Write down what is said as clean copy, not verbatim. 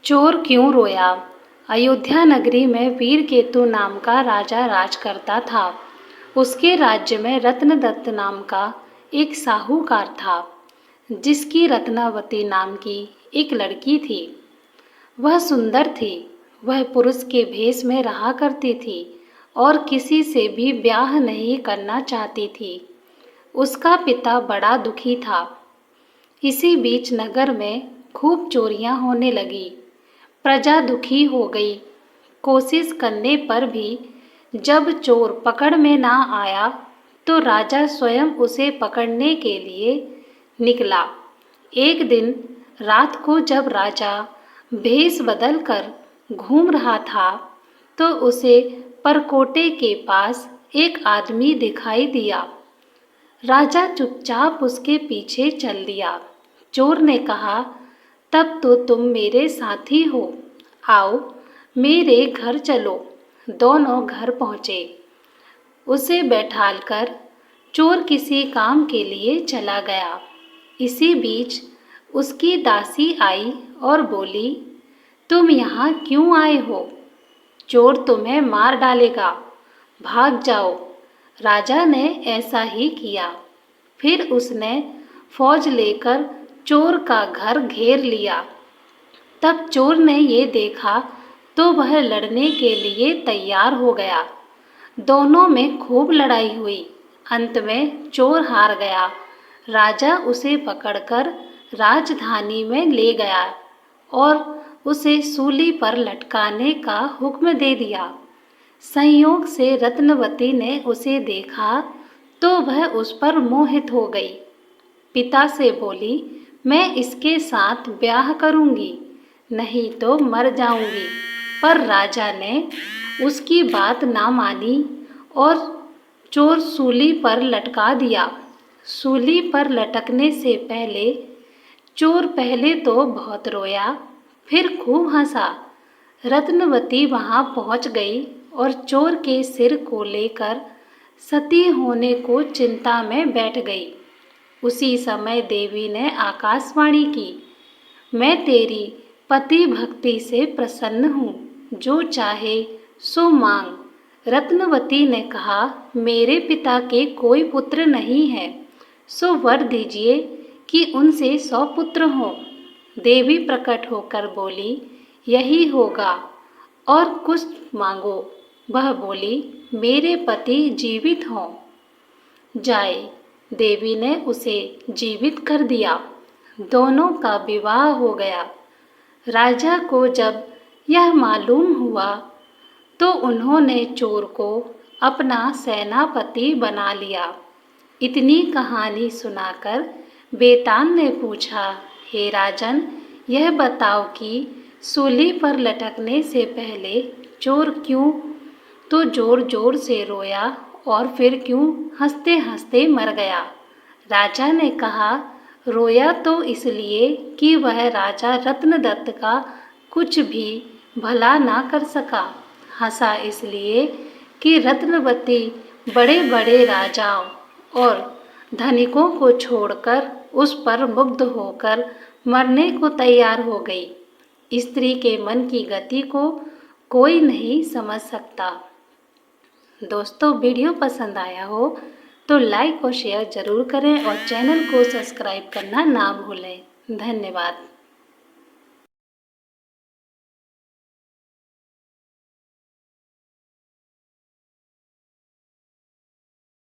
चोर क्यों रोया। अयोध्या नगरी में वीरकेतु नाम का राजा राज करता था। उसके राज्य में रत्नदत्त नाम का एक साहूकार था, जिसकी रत्नावती नाम की एक लड़की थी। वह सुंदर थी। वह पुरुष के भेष में रहा करती थी और किसी से भी ब्याह नहीं करना चाहती थी। उसका पिता बड़ा दुखी था। इसी बीच नगर में खूब चोरियां होने लगी। प्रजा दुखी हो गई। कोशिश करने पर भी जब चोर पकड़ में ना आया तो राजा स्वयं उसे पकड़ने के लिए निकला। एक दिन रात को जब राजा भेष बदलकर घूम रहा था तो उसे परकोटे के पास एक आदमी दिखाई दिया। राजा चुपचाप उसके पीछे चल दिया। चोर ने कहा, तब तो तुम मेरे साथी हो, आओ मेरे घर चलो। दोनों घर पहुँचे। उसे बैठालकर चोर किसी काम के लिए चला गया। इसी बीच उसकी दासी आई और बोली, तुम यहाँ क्यों आए हो? चोर तुम्हें मार डालेगा, भाग जाओ। राजा ने ऐसा ही किया। फिर उसने फौज लेकर चोर का घर घेर लिया। तब चोर ने ये देखा तो वह लड़ने के लिए तैयार हो गया। दोनों में खूब लड़ाई हुई। अंत में चोर हार गया। राजा उसे पकड़कर राजधानी में ले गया और उसे सूली पर लटकाने का हुक्म दे दिया। संयोग से रत्नवती ने उसे देखा तो वह उस पर मोहित हो गई। पिता से बोली, मैं इसके साथ ब्याह करूंगी, नहीं तो मर जाऊंगी। पर राजा ने उसकी बात ना मानी और चोर सूली पर लटका दिया। सूली पर लटकने से पहले चोर पहले तो बहुत रोया, फिर खूब हंसा। रत्नवती वहां पहुंच गई और चोर के सिर को लेकर सती होने को चिंता में बैठ गई। उसी समय देवी ने आकाशवाणी की, मैं तेरी पति भक्ति से प्रसन्न हूँ, जो चाहे सो मांग। रत्नवती ने कहा, मेरे पिता के कोई पुत्र नहीं है, सो वर दीजिए कि उनसे 100 पुत्र हों। देवी प्रकट होकर बोली, यही होगा और कुछ मांगो। वह बोली, मेरे पति जीवित हों। जाए। देवी ने उसे जीवित कर दिया। दोनों का विवाह हो गया। राजा को जब यह मालूम हुआ तो उन्होंने चोर को अपना सेनापति बना लिया। इतनी कहानी सुनाकर बेतान ने पूछा, हे राजन, यह बताओ कि सूली पर लटकने से पहले चोर क्यों तो जोर जोर से रोया और फिर क्यों हंसते हंसते मर गया? राजा ने कहा, रोया तो इसलिए कि वह राजा रत्नदत्त का कुछ भी भला ना कर सका। हंसा इसलिए कि रत्नवती बड़े बड़े राजाओं और धनिकों को छोड़कर उस पर मुग्ध होकर मरने को तैयार हो गई। स्त्री के मन की गति को कोई नहीं समझ सकता। दोस्तों, वीडियो पसंद आया हो तो लाइक और शेयर ज़रूर करें और चैनल को सब्सक्राइब करना ना भूलें। धन्यवाद।